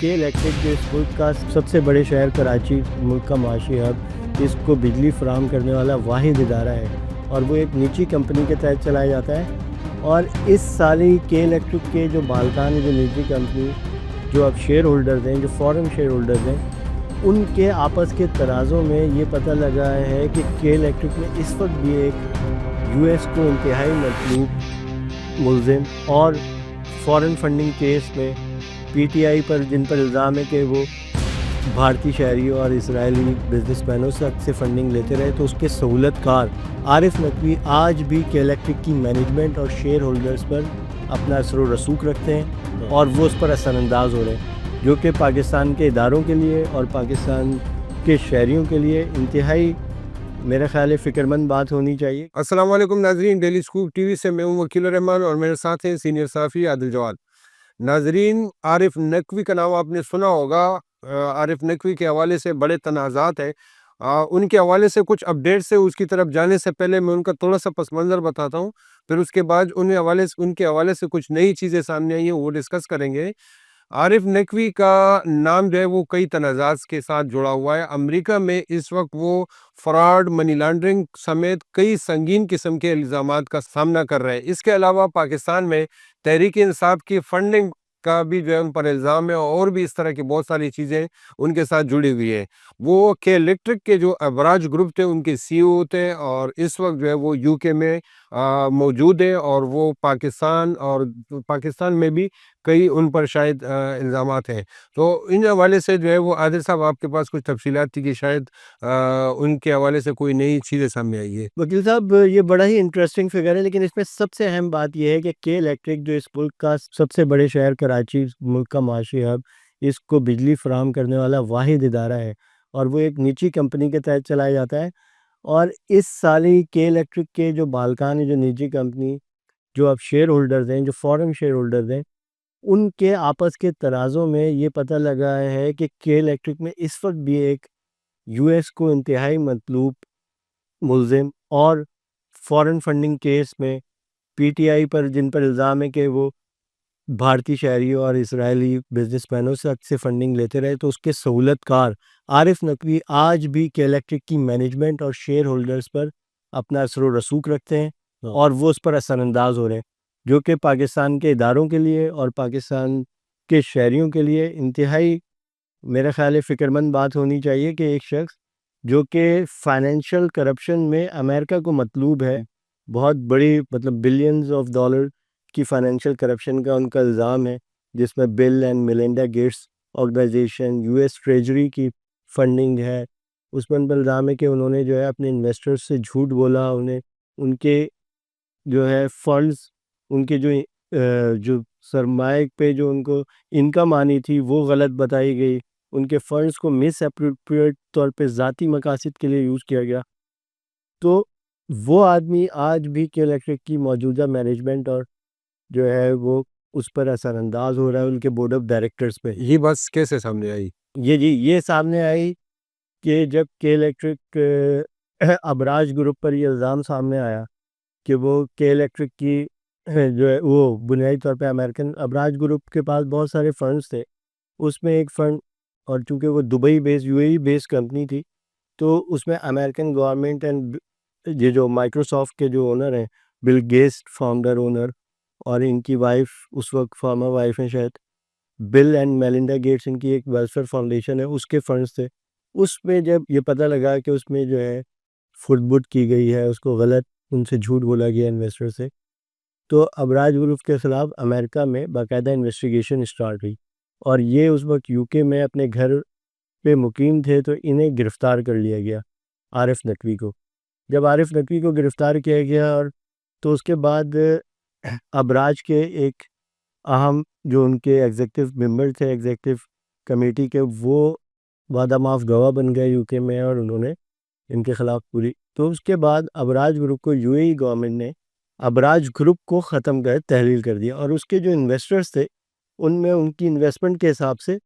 کے الیکٹرک جو اس ملک کا سب سے بڑے شہر کراچی ملک کا معاشی ہب اس کو بجلی فراہم کرنے والا واحد ادارہ ہے اور وہ ایک نجی کمپنی کے تحت چلایا جاتا ہے۔ اور اس سال ہی کے الیکٹرک کے جو مالکان ہیں، جو نجی کمپنی جو اب شیئر ہولڈرز ہیں، جو فورن شیئر ہولڈرز ہیں، ان کے آپس کے تنازع میں یہ پتہ لگا ہے کہ کے الیکٹرک میں اس وقت بھی ایک یو ایس کو انتہائی مطلوب ملزم اور فورن فنڈنگ کیس میں پی ٹی آئی پر جن پر الزام ہے کہ وہ بھارتی شہریوں اور اسرائیلی بزنس مینوں سے فنڈنگ لیتے رہے، تو اس کے سہولت کار عارف نقوی آج بھی کے الیکٹرک کی مینجمنٹ اور شیئر ہولڈرز پر اپنا اثر و رسوخ رکھتے ہیں اور وہ اس پر اثر انداز ہو رہے ہیں، جو کہ پاکستان کے اداروں کے لیے اور پاکستان کے شہریوں کے لیے انتہائی میرا خیال ہے فکر مند بات ہونی چاہیے۔ السلام علیکم ناظرین، ڈیلی اسکوپ ٹی وی سے میں ہوں وکیل الرحمان اور میرے ساتھ ہیں سینئر صحافی عادل جواد۔ ناظرین، عارف نقوی کا نام آپ نے سنا ہوگا۔ عارف نقوی کے حوالے سے بڑے تنازعات ہیں، ان کے حوالے سے کچھ اپڈیٹ سے اس کی طرف جانے سے پہلے میں ان کا تھوڑا سا پس منظر بتاتا ہوں، پھر اس کے بعد ان کے حوالے سے کچھ نئی چیزیں سامنے آئی ہیں وہ ڈسکس کریں گے۔ عارف نقوی کا نام جو ہے وہ کئی تنازعات کے ساتھ جڑا ہوا ہے۔ امریکہ میں اس وقت وہ فراڈ، منی لانڈرنگ سمیت کئی سنگین قسم کے الزامات کا سامنا کر رہے ہیں۔ اس کے علاوہ پاکستان میں تحریک انصاف کی فنڈنگ کا بھی جو ہے ان پر الزام ہے، اور بھی اس طرح کی بہت ساری چیزیں ان کے ساتھ جڑی ہوئی ہیں۔ وہ کے الیکٹرک کے جو ابراج گروپ تھے ان کے سی او تھے، اور اس وقت جو ہے وہ یو کے میں موجود ہے، اور وہ پاکستان میں بھی کئی ان پر شاید الزامات ہیں۔ تو ان حوالے سے جو ہے وہ عادل صاحب آپ کے پاس کچھ تفصیلات تھی کہ شاید ان کے حوالے سے کوئی نئی چیزیں سامنے آئی ہے۔ وکیل صاحب، یہ بڑا ہی انٹرسٹنگ فگر ہے، لیکن اس میں سب سے اہم بات یہ ہے کہ کے الیکٹرک جو اس ملک کا سب سے بڑے شہر کراچی ملک کا معاشی ہب اس کو بجلی فراہم کرنے والا واحد ادارہ ہے اور وہ ایک نجی کمپنی کے تحت چلایا جاتا ہے۔ اور اس سال ہی کے الیکٹرک کے جو مالکان ہیں، جو نجی کمپنی جو اب شیئر ہولڈرز ہیں، جو فورن شیئر ہولڈرز ہیں، ان کے آپس کے تنازع میں یہ پتہ لگا ہے کہ کے الیکٹرک میں اس وقت بھی ایک یو ایس کو انتہائی مطلوب ملزم اور فورن فنڈنگ کیس میں پی ٹی آئی پر جن پر الزام ہے کہ وہ بھارتی شہریوں اور اسرائیلی بزنس مینوں سے فنڈنگ لیتے رہے، تو اس کے سہولت کار عارف نقوی آج بھی کے الیکٹرک کی مینجمنٹ اور شیئر ہولڈرز پر اپنا اثر و رسوخ رکھتے ہیں اور وہ اس پر اثر انداز ہو رہے ہیں، جو کہ پاکستان کے اداروں کے لیے اور پاکستان کے شہریوں کے لیے انتہائی میرا خیال ہے فکر مند بات ہونی چاہیے کہ ایک شخص جو کہ فائنینشیل کرپشن میں امریکہ کو مطلوب ہے، بہت بڑی بلینز آف ڈالر کی فائنینشیل کرپشن کا ان کا الزام ہے، جس میں Bill and Melinda Gates organization, US ایس ٹریجری کی فنڈنگ ہے۔ اس میں ان پر الزام ہے کہ انہوں نے جو ہے اپنے انویسٹرز سے جھوٹ بولا، انہیں ان کے جو ہے فنڈز، ان کے جو سرمایہ پہ جو ان کو انکم آنی تھی وہ غلط بتائی گئی، ان کے فنڈز کو مس اپروپریٹ طور پہ ذاتی مقاصد کے لیے یوز کیا گیا۔ تو وہ آدمی آج بھی کے الیکٹرک کی موجودہ مینجمنٹ اور جو ہے وہ اس پر اثر انداز ہو رہا ہے، ان کے بورڈ آف ڈائریکٹرز پہ۔ یہ بات کیسے سامنے آئی؟ یہ سامنے آئی کہ جب کے الیکٹرک ابراج گروپ پر یہ الزام سامنے آیا کہ وہ کے الیکٹرک کی جو ہے وہ بنیادی طور پہ امریکن ابراج گروپ کے پاس بہت سارے فنڈز تھے، اس میں ایک فنڈ، اور چونکہ وہ Dubai base you a E base company تھی، تو اس میں امریکن گورنمنٹ اینڈ یہ جو مائکروسافٹ کے جو اونر ہیں، بل گیٹس فاؤنڈر اونر، اور ان کی وائف اس وقت فارمر وائف ہیں شاید، بل اینڈ میلنڈا گیٹس، ان کی ایک ویلفیئر فاؤنڈیشن ہے، اس کے فنڈز تھے۔ اس میں جب یہ پتہ لگا کہ اس میں جو ہے فٹ بٹ کی گئی ہے، اس کو غلط ان سے جھوٹ بولا گیا انویسٹر سے، تو ابراج گروپ کے خلاف امریکہ میں باقاعدہ انویسٹیگیشن اسٹارٹ ہوئی، اور یہ اس وقت یو کے میں اپنے گھر پہ مقیم تھے، تو انہیں گرفتار کر لیا گیا، عارف نقوی کو۔ جب عارف نقوی کو گرفتار کیا گیا، اور تو اس کے بعد ابراج کے ایک اہم جو ان کے ایگزیکٹو ممبر تھے ایگزیکٹو کمیٹی کے، وہ وعدہ معاف گواہ بن گئے یو کے میں، اور انہوں نے ان کے خلاف پوری، تو اس کے بعد ابراج گروپ کو یو اے ای گورنمنٹ نے ابراج گروپ کو ختم کر تحلیل کر دیا، اور اس کے جو انویسٹرز تھے ان میں ان کی انویسٹمنٹ کے حساب سے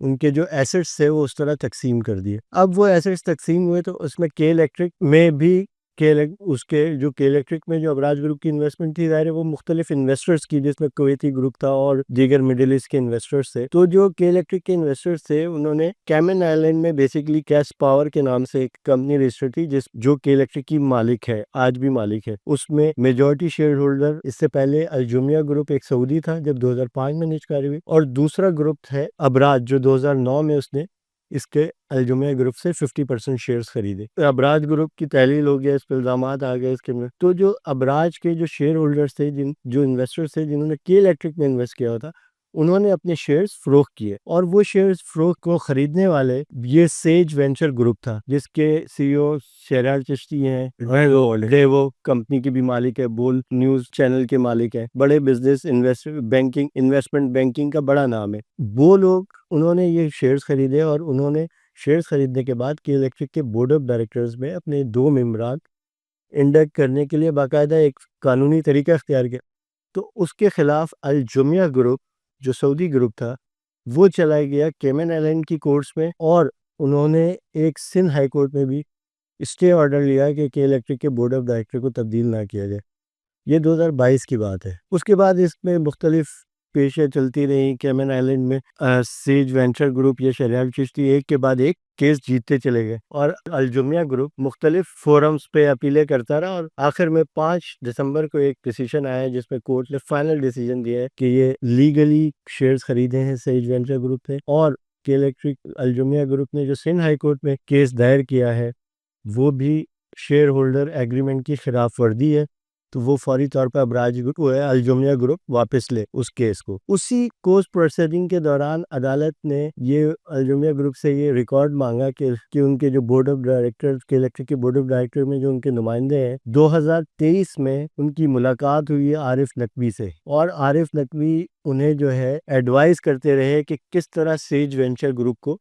ان کے جو ایسٹس تھے وہ اس طرح تقسیم کر دیے۔ اب وہ ایسٹس تقسیم ہوئے تو اس میں کے الیکٹرک میں بھی اس کے جو کے الیکٹرک میں جو ابراج گروپ کی انویسٹمنٹ تھی، ظاہر ہے وہ مختلف انویسٹرز کی، جس میں کویتی گروپ تھا اور دیگر مڈل ایسٹ کے انویسٹرز تھے. تو جو کے الیکٹرک کے انویسٹرز تھے انہوں نے کیمن آئلینڈ میں بیسیکلی کیس پاور کے نام سے ایک کمپنی رجسٹر تھی جو کے الیکٹرک کی مالک ہے، آج بھی مالک ہے. اس میں میجورٹی شیئر ہولڈر اس سے پہلے الجمیہ گروپ ایک سعودی تھا جب 2005 میں نجکاری ہوئی، اور دوسرا گروپ ہے ابراج جو 2009 میں اس نے اس کے الجمیہ گروپ سے 50% شیئرز خریدے. ابراج گروپ کی تحلیل ہو گیا، اس پہ الزامات آ گئے اس کے میں. تو جو ابراج کے جو شیئر ہولڈرز تھے، جو انویسٹرز تھے جنہوں نے کے الیکٹرک میں انویسٹ کیا تھا، انہوں نے اپنے شیئرز فروخت کیے، اور وہ شیئرز فروخت کو خریدنے والے یہ سیج وینچر گروپ تھا، جس کے سی او شہریار چشتی ہیں، ریوو کمپنی کے بھی مالک ہے، بول نیوز چینل کے مالک ہیں، بڑے بزنس انویسٹمنٹ بینکنگ کا بڑا نام ہے. وہ لوگ انہوں نے یہ شیئرز خریدے، اور انہوں نے شیئرز خریدنے کے بعد کے الیکٹرک کے بورڈ آف ڈائریکٹرز میں اپنے 2 ممبران انڈکٹ کرنے کے لیے باقاعدہ ایک قانونی طریقہ اختیار کیا. تو اس کے خلاف الجمیہ گروپ جو سعودی گروپ تھا وہ چلا گیا کیمن آئلینڈ کی کورٹس میں، اور انہوں نے ایک سندھ ہائی کورٹ میں بھی اسٹے آرڈر لیا کہ کے الیکٹرک کے بورڈ آف ڈائریکٹر کو تبدیل نہ کیا جائے. یہ 2022 کی بات ہے. اس کے بعد اس میں مختلف پیشیں چلتی رہیں کیمن آئلینڈ میں. سیج وینچر گروپ یا شہریار چشتی ایک کے بعد ایک کیس جیتتے چلے گئے، اور الجمیہ گروپ مختلف فورمز پہ اپیلیں کرتا رہا، اور آخر میں 5 دسمبر کو ایک ڈیسیژن آیا جس میں کورٹ نے فائنل ڈیسیژن دیا ہے کہ یہ لیگلی شیئرز خریدے ہیں سیج وینچر گروپ نے، اور کے الیکٹرک الجمیہ گروپ نے جو سندھ ہائی کورٹ میں کیس دائر کیا ہے وہ بھی شیئر ہولڈر ایگریمنٹ کی خلاف ورزی ہے. تو وہ فوری طور پر ابراج گروپ الجمیہ گروپ واپس لے اس کیس کو. اسی کوس پروسیڈنگ کے دوران عدالت نے یہ الجمیہ گروپ سے یہ ریکارڈ مانگا کہ ان کے جو بورڈ آف ڈائریکٹر کے الیکٹرک کے بورڈ آف ڈائریکٹر میں جو ان کے نمائندے ہیں، 2023 میں ان کی ملاقات ہوئی عارف نقوی سے، اور عارف نقوی انہیں جو ہے ایڈوائز کرتے رہے کہ کس طرح سیج وینچر گروپ کو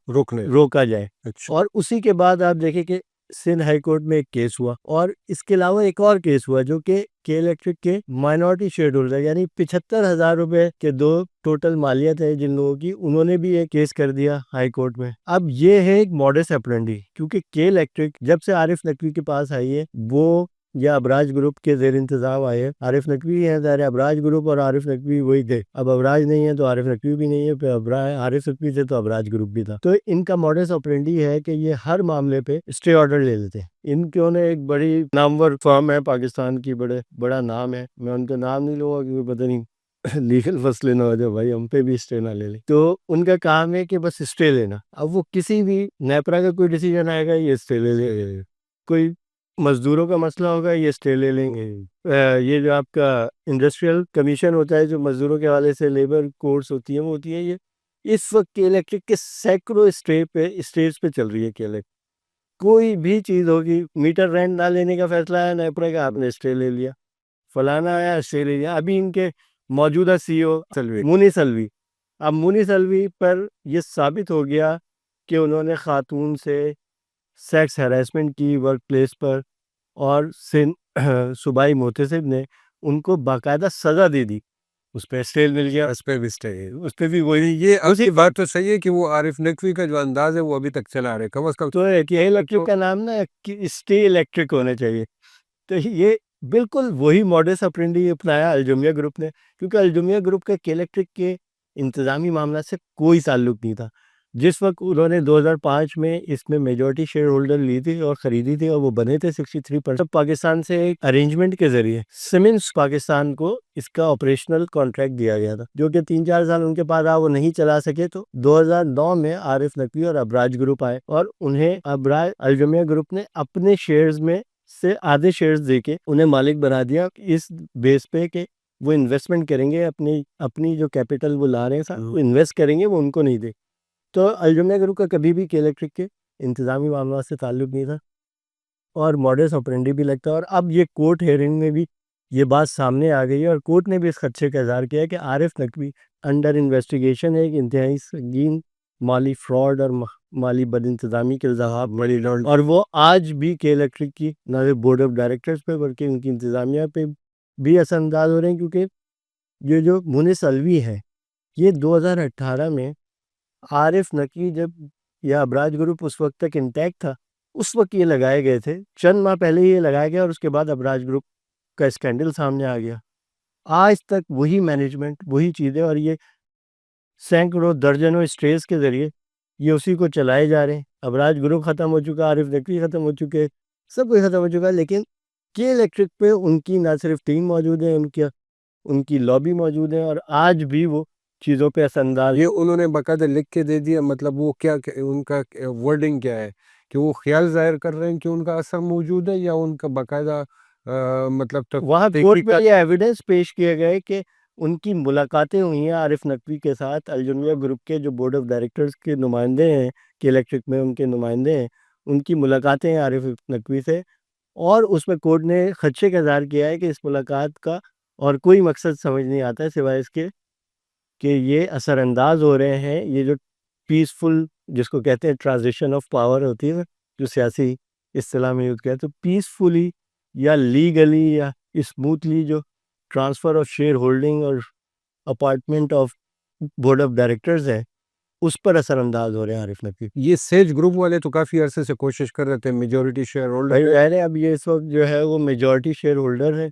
روکا جائے. اور اسی کے بعد آپ دیکھیں کہ سندھ ہائی کورٹ میں ایک کیس ہوا، اور اس کے علاوہ ایک اور کیس ہوا جو کہ کے الیکٹرک کے مائنورٹی شیئر ہولڈر یعنی 75,000 روپے کے 2 ٹوٹل مالیت ہے جن لوگوں کی، انہوں نے بھی ایک کیس کر دیا ہائی کورٹ میں. اب یہ ہے ایک موڈس اپرینڈی، کیونکہ کے الیکٹرک جب سے عارف نقوی کے پاس آئی ہے وہ یا ابراج گروپ کے زیر انتظام آئے ہیں. عارف نقوی ہے ظاہر، ابراج گروپ اور عارف نقوی وہی تھے. اب ابراج نہیں ہے تو عارف نقوی بھی نہیں ہے، پھر عارف نقوی تھے تو ابراج گروپ بھی تھا. تو ان کا موڈس اپرینڈی ہے کہ یہ ہر معاملے پہ اسٹے آرڈر لے لیتے ہیں. ان کیوں نے ایک بڑی نامور فرم ہے پاکستان کی، بڑا نام ہے، میں ان کا نام نہیں لوں گا کیونکہ پتہ نہیں لیگل مسئلے نہ ہو جائے، بھائی ہم پہ بھی اسٹے نہ لے لیں. تو ان کا کام ہے کہ بس اسٹے لینا. اب وہ کسی بھی نیپرا کا کوئی ڈیسیجن آئے گا یہ اسٹے لے لیں گے، کوئی مزدوروں کا مسئلہ ہوگا یہ اسٹے لے لیں گے. یہ جو آپ کا انڈسٹریل کمیشن ہوتا ہے جو مزدوروں کے حوالے سے لیبر کورٹس ہوتی ہیں وہ ہوتی ہے، یہ اس وقت کے الیکٹرک کے سینکڑوں اسٹیج پہ چل رہی ہے. کہ کوئی بھی چیز ہوگی، میٹر رینٹ نہ لینے کا فیصلہ ہے نیپرا کا، آپ نے اسٹے لے لیا، فلانا آیا اسٹے لے لیا. ابھی ان کے موجودہ سی او مونی سلوی، اب مونی سلوی پر یہ ثابت ہو گیا کہ انہوں نے خاتون سے سیکس ہیراسمنٹ کی ورک پلیس پر، اور صوبائی محتسب نے ان کو باقاعدہ سزا دے دی، اس پہ اسٹے مل گیا، اس پہ بھی وہی. یہ اسی بات تو صحیح ہے کہ وہ عارف نقوی کا جو انداز ہے وہ ابھی تک چلا رہے، کم از کم تو الیکٹرک کا نام نا اسٹے الیکٹرک ہونا چاہیے. تو یہ بالکل وہی موڈس اپرینڈی اپنایا الجمیہ گروپ نے، کیونکہ الجمیہ گروپ کا کے الیکٹرک کے انتظامی معاملات سے کوئی تعلق نہیں تھا. جس وقت انہوں نے 2005 میں اس میں میجورٹی شیئر ہولڈر لی تھی اور خریدی تھی، اور وہ بنے تھے 63%، پاکستان سے ایک ارینجمنٹ کے ذریعے سیمنٹس پاکستان کو اس کا آپریشنل کانٹریکٹ دیا گیا تھا، جو کہ 3-4 سال ان کے پاس رہا، وہ نہیں چلا سکے. تو 2009 میں عارف نقوی اور ابراج گروپ آئے، اور انہیں الجمیہ گروپ نے اپنے شیئرز میں سے آدھے شیئرز دے کے انہیں مالک بنا دیا، اس بیس پہ کہ وہ انویسٹمنٹ کریں گے، اپنی جو کیپٹل وہ لا رہے ہیں وہ انویسٹ کریں گے، وہ ان کو نہیں دے. تو الجمیہ گروپ کا کبھی بھی کے الیکٹرک کے انتظامی معاملات سے تعلق نہیں تھا، اور موڈس آپرینڈی بھی لگتا ہے. اور اب یہ کورٹ ہیئرنگ میں بھی یہ بات سامنے آ گئی ہے، اور کورٹ نے بھی اس خدشے کا اظہار کیا ہے کہ عارف نقوی انڈر انویسٹیگیشن ہے، ایک انتہائی سنگین مالی فراڈ اور مالی بد انتظامی کے الزامات، اور وہ آج بھی کے الیکٹرک کی نہ صرف بورڈ آف ڈائریکٹرز پہ بلکہ ان کی انتظامیہ پہ بھی اثر انداز ہو رہے ہیں. کیونکہ یہ جو مونس الوی ہے یہ 2018 میں عارف نقوی جب یا ابراج گروپ اس وقت تک انٹیکٹ تھا اس وقت یہ لگائے گئے تھے، چند ماہ پہلے یہ لگایا گیا، اور اس کے بعد ابراج گروپ کا اسکینڈل سامنے آ گیا. آج تک وہی مینجمنٹ، وہی چیزیں، اور یہ سینکڑوں درجنوں اسٹیز کے ذریعے یہ اسی کو چلائے جا رہے ہیں. ابراج گروپ ختم ہو چکا، عارف نقوی ختم ہو چکے، سب کچھ ختم ہو چکا، لیکن کے الیکٹرک پہ ان کی نہ صرف ٹیم موجود ہے، ان کی لابی موجود ہے، اور آج بھی وہ چیزوں پہ اثر انداز. یہ انہوں نے باقاعدہ لکھ کے دے دیا، مطلب وہ کیا ان کا ورڈنگ کیا ہے کہ وہ خیال ظاہر کر رہے ہیں کہ ان کا اثر موجود ہے، یا ان کا باقاعدہ مطلب وہاں کورٹ میں یہ ایویڈنس پیش کیے گئے کہ ان کی ملاقاتیں ہوئی ہیں عارف نقوی کے ساتھ. الجمیہ گروپ کے جو بورڈ آف ڈائریکٹرز کے نمائندے ہیں، کے الیکٹرک میں ان کے نمائندے ہیں، ان کی ملاقاتیں ہیں عارف نقوی سے، اور اس میں کورٹ نے خدشے کا اظہار کیا ہے کہ اس ملاقات کا اور کوئی مقصد سمجھ نہیں آتا ہے سوائے اس کے کہ یہ اثر انداز ہو رہے ہیں. یہ جو پیسفل، جس کو کہتے ہیں ٹرانزیشن آف پاور ہوتی ہے، جو سیاسی اصطلاح میں یوز کیا ہے، تو پیسفلی یا لیگلی یا اسموتھلی جو ٹرانسفر آف شیئر ہولڈنگ اور apartment of board of directors ہے، اس پر اثر انداز ہو رہے ہیں عارف نقوی. یہ سیج گروپ والے تو کافی عرصے سے کوشش کر رہے تھے، میجورٹی شیئر بھائی ہولڈر. ظاہر ہے اب یہ اس وقت جو ہے وہ میجورٹی شیئر ہولڈر ہے،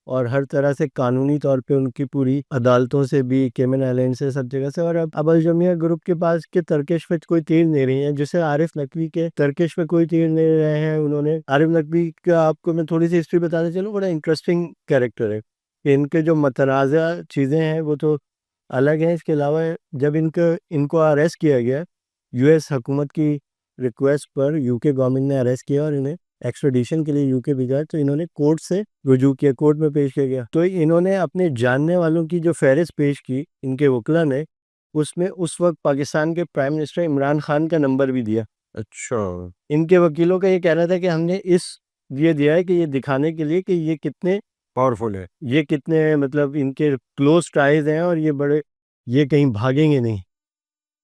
اور ہر طرح سے قانونی طور پہ ان کی پوری عدالتوں سے بھی، کیمن آئلینڈ سے، سب جگہ سے. اور اب الجمیہ گروپ کے پاس کے ترکش پہ کوئی تیر نہیں رہی ہیں، جسے عارف نقوی کے ترکش پہ کوئی تیر نہیں رہے ہیں. انہوں نے عارف نقوی کا، آپ کو میں تھوڑی سی ہسٹری بتاتے چلوں، بڑا انٹرسٹنگ کیریکٹر ہے کہ ان کے جو متنازع چیزیں ہیں وہ تو الگ ہیں. اس کے علاوہ جب ان کو اریسٹ کیا گیا یو ایس حکومت کی ریکویسٹ پر، یو کے گورنمنٹ نے اریسٹ کیا اور انہیں ایکسٹریڈیشن کے لیے یو کے بھیجا، تو انہوں نے کورٹ سے رجوع کیا، کورٹ میں پیش کیا گیا. تو انہوں نے اپنے جاننے والوں کی جو فہرست پیش کی ان کے وکلا نے، اس میں اس وقت پاکستان کے پرائم منسٹر عمران خان کا نمبر بھی دیا. اچھا. ان کے وکیلوں کا یہ کہنا تھا کہ ہم نے یہ دیا ہے کہ یہ دکھانے کے لیے کہ یہ کتنے پاورفل ہے، یہ کتنے مطلب ان کے کلوز ٹائز ہیں، اور یہ کہیں بھاگیں گے نہیں.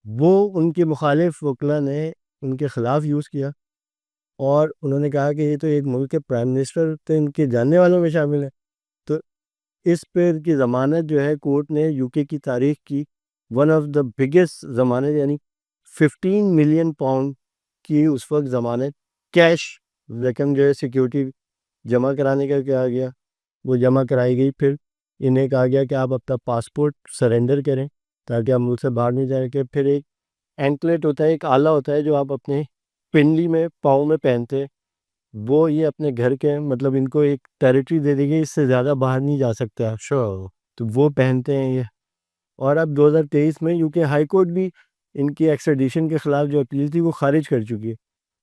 وہ ان کے مخالف وکلا نے ان کے خلاف یوز کیا، اور انہوں نے کہا کہ یہ تو ایک ملک کے پرائم منسٹر تو ان کے جاننے والوں میں شامل ہے. تو اس پہ کی ضمانت جو ہے کورٹ نے یو کے کی تاریخ کی ون آف دا بگیسٹ ضمانت، یعنی 15 ملین پاؤنڈ کی اس وقت ضمانت کیش رقم جو ہے سیکیورٹی جمع کرانے کا کہا گیا، وہ جمع کرائی گئی. پھر انہیں کہا گیا کہ آپ اپنا پاسپورٹ سرنڈر کریں تاکہ آپ ملک سے باہر نہیں جائیں. کہ پھر ایک اینکلیٹ ہوتا ہے، ایک آلہ ہوتا ہے جو آپ اپنے پنڈلی میں، پاؤں میں پہنتے، وہ یہ اپنے گھر کے، مطلب ان کو ایک ٹیریٹری دے دی گئی، اس سے زیادہ باہر نہیں جا سکتا. اچھا. تو وہ پہنتے ہیں یہ. اور اب 2023 میں یو کے ہائی کورٹ بھی ان کی ایکسٹریڈیشن کے خلاف جو اپیل تھی وہ خارج کر چکی ہے.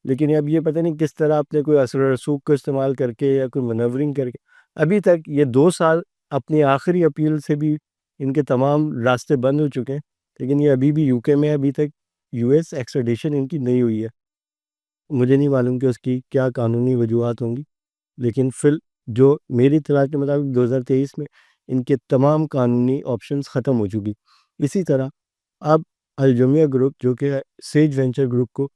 لیکن اب یہ پتہ نہیں کس طرح اپنے کوئی اثر و رسوخ کو استعمال کر کے یا کوئی منورنگ کر کے ابھی تک یہ 2 سال اپنی آخری اپیل سے بھی ان کے تمام راستے بند ہو چکے ہیں. لیکن یہ ابھی بھی یو کے میں، ابھی تک یو ایس ایکسٹریڈیشن ان کی نہیں ہوئی ہے. مجھے نہیں معلوم کہ اس کی کیا قانونی وجوہات ہوں گی، لیکن جو میری اطلاع کے مطابق 2023 میں ان کے تمام قانونی آپشنز ختم ہو چکی. اسی طرح اب الجمیہ گروپ جو کہ سیج وینچر گروپ کو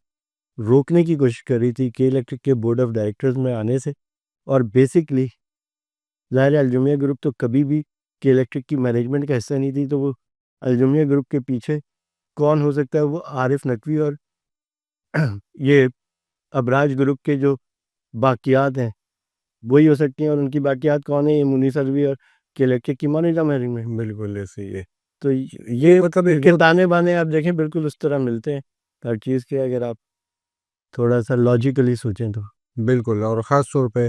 روکنے کی کوشش کر رہی تھی کے الیکٹرک کے بورڈ آف ڈائریکٹرز میں آنے سے، اور بیسکلی ظاہر الجمیہ گروپ تو کبھی بھی کے الیکٹرک کی مینجمنٹ کا حصہ نہیں تھی، تو وہ الجمیہ گروپ کے پیچھے کون ہو سکتا ہے؟ وہ عارف نقوی اور یہ ابراج گروپ کے جو باقیات ہیں وہی ہو سکتی ہیں. اور ان کی باقیات کون ہیں؟ یہ منیس الوی اور کے الیکٹرک کی مانیٹا میرنگ میں. بالکل ایسے ہی ہے. تو یہ مطلب ان کے تانے بانے آپ دیکھیں بالکل اس طرح ملتے ہیں ہر چیز کے، اگر آپ تھوڑا سا لاجیکلی سوچیں تو. بالکل. اور خاص طور پہ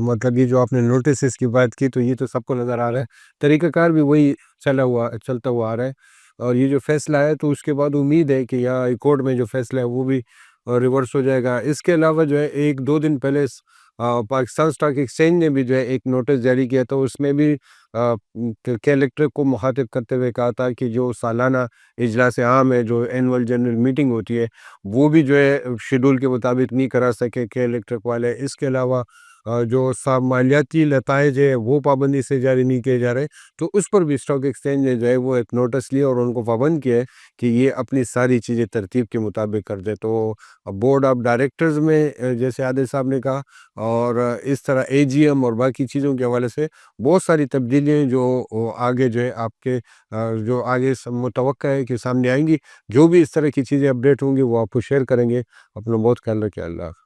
مطلب یہ جو آپ نے نوٹسز کی بات کی، تو یہ تو سب کو نظر آ رہا ہے، طریقہ کار بھی وہی چلتا ہوا آ رہا ہے. اور یہ جو فیصلہ ہے تو اس کے بعد امید ہے کہ یہاں ہائی کورٹ میں جو فیصلہ ہے وہ بھی ریورس ہو جائے گا. اس کے علاوہ جو ہے 1-2 دن پہلے پاکستان اسٹاک ایکسچینج نے بھی جو ہے ایک نوٹس جاری کیا تھا. اس میں بھی کے الیکٹرک کو مخاطب کرتے ہوئے کہا تھا کہ جو سالانہ اجلاس عام ہے، جو اینول جنرل میٹنگ ہوتی ہے، وہ بھی جو ہے شیڈول کے مطابق نہیں کرا سکے کے الیکٹرک والے. اس کے علاوہ جو مالیاتی نتائج ہے وہ پابندی سے جاری نہیں کیے جا رہے، تو اس پر بھی اسٹاک ایکسچینج نے جو ہے وہ ایک نوٹس لیا اور ان کو پابند کیا ہے کہ یہ اپنی ساری چیزیں ترتیب کے مطابق کر دے۔ تو بورڈ آف ڈائریکٹرز میں جیسے عادل صاحب نے کہا، اور اس طرح اے جی ایم اور باقی چیزوں کے حوالے سے بہت ساری تبدیلیاں جو آگے جو ہے آپ کے جو آگے متوقع ہے کہ سامنے آئیں گی۔ جو بھی اس طرح کی چیزیں اپڈیٹ ہوں گی وہ آپ کو شیئر کریں گے۔ اپنا بہت خیال رکھیں۔ اللہ حافظ۔